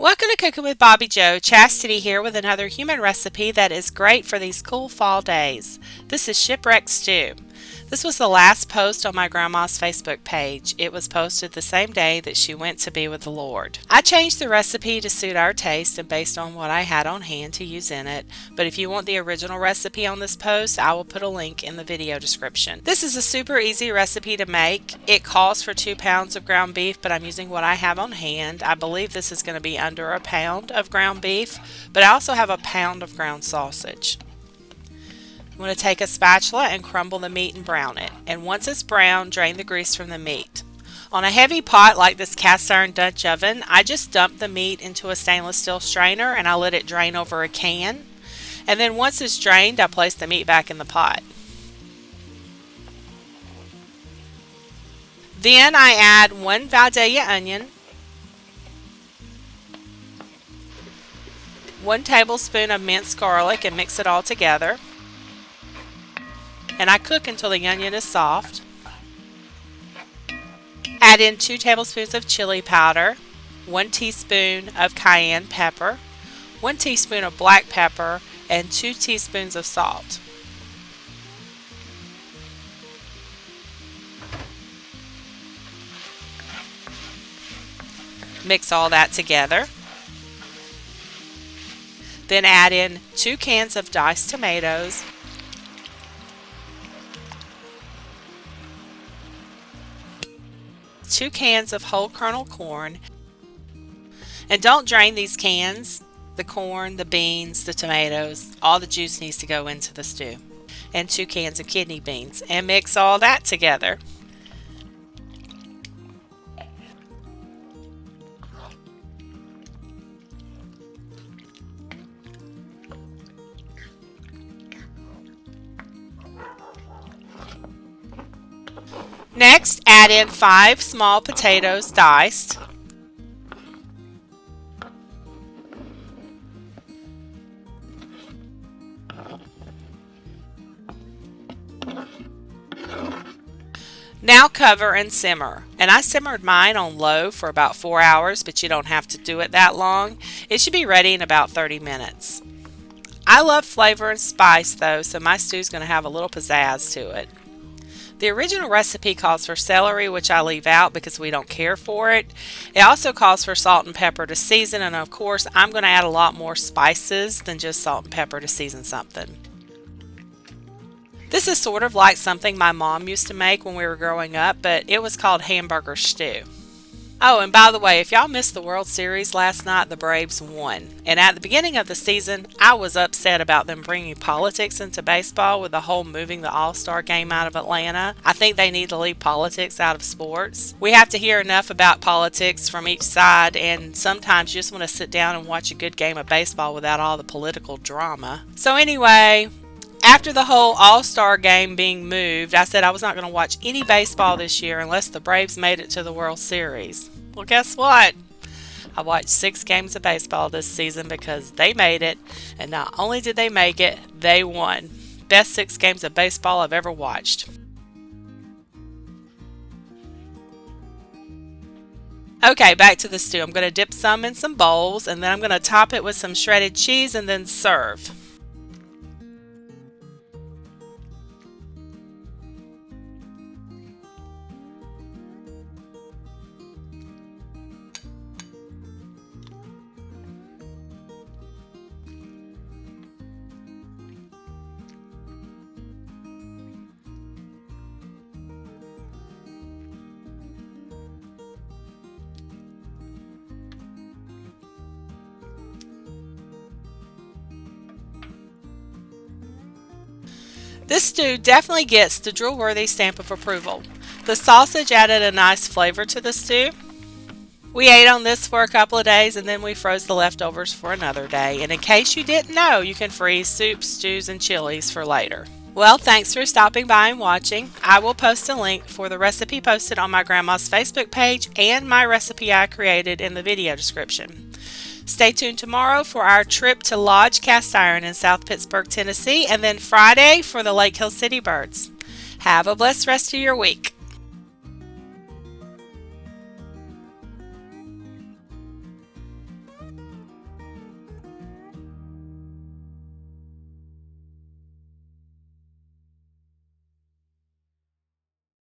Welcome to Cooking with Bobbi Jo. Chastity here with another human recipe that is great for these cool fall days. This is Shipwreck Stew. This was the last post on my grandma's Facebook page. It was posted the same day that she went to be with the Lord. I changed the recipe to suit our taste and based on what I had on hand to use in it, but if you want the original recipe on this post, I will put a link in the video description. This is a super easy recipe to make. It calls for 2 pounds of ground beef, but I'm using what I have on hand. I believe this is going to be under a pound of ground beef, but I also have a pound of ground sausage. I'm going to take a spatula and crumble the meat and brown it. And once it's brown, drain the grease from the meat. On a heavy pot like this cast iron Dutch oven, I just dump the meat into a stainless steel strainer and I let it drain over a can. And then once it's drained, I place the meat back in the pot. Then I add 1 Vidalia onion, 1 tablespoon of minced garlic, and mix it all together. And I cook until the onion is soft. Add in 2 tablespoons of chili powder, 1 teaspoon of cayenne pepper, 1 teaspoon of black pepper, and 2 teaspoons of salt. Mix all that together. Then add in 2 cans of diced tomatoes, 2 cans of whole kernel corn, and don't drain these cans. The corn, the beans, the tomatoes, all the juice needs to go into the stew, and 2 cans of kidney beans, and mix all that together. Next, add in 5 small potatoes diced, now cover and simmer. And I simmered mine on low for about 4 hours, but you don't have to do it that long. It should be ready in about 30 minutes. I love flavor and spice though, so my stew's going to have a little pizzazz to it. The original recipe calls for celery, which I leave out because we don't care for it. It also calls for salt and pepper to season, and of course I'm going to add a lot more spices than just salt and pepper to season something. This is sort of like something my mom used to make when we were growing up, but it was called hamburger stew. Oh, and by the way, if y'all missed the World Series last night, the Braves won. And at the beginning of the season, I was upset about them bringing politics into baseball with the whole moving the All-Star game out of Atlanta. I think they need to leave politics out of sports. We have to hear enough about politics from each side, and sometimes you just want to sit down and watch a good game of baseball without all the political drama. So anyway, after the whole All-Star game being moved, I said I was not going to watch any baseball this year unless the Braves made it to the World Series. Well, guess what? I watched 6 games of baseball this season because they made it, and not only did they make it, they won. Best 6 games of baseball I've ever watched. Okay, back to the stew. I'm going to dip some in some bowls, and then I'm going to top it with some shredded cheese and then serve. This stew definitely gets the drool-worthy stamp of approval. The sausage added a nice flavor to the stew. We ate on this for a couple of days and then we froze the leftovers for another day. And in case you didn't know, you can freeze soups, stews, and chilies for later. Well, thanks for stopping by and watching. I will post a link for the recipe posted on my grandma's Facebook page and my recipe I created in the video description. Stay tuned tomorrow for our trip to Lodge Cast Iron in South Pittsburgh, Tennessee, and then Friday for the Lake Hill City Birds. Have a blessed rest of your week.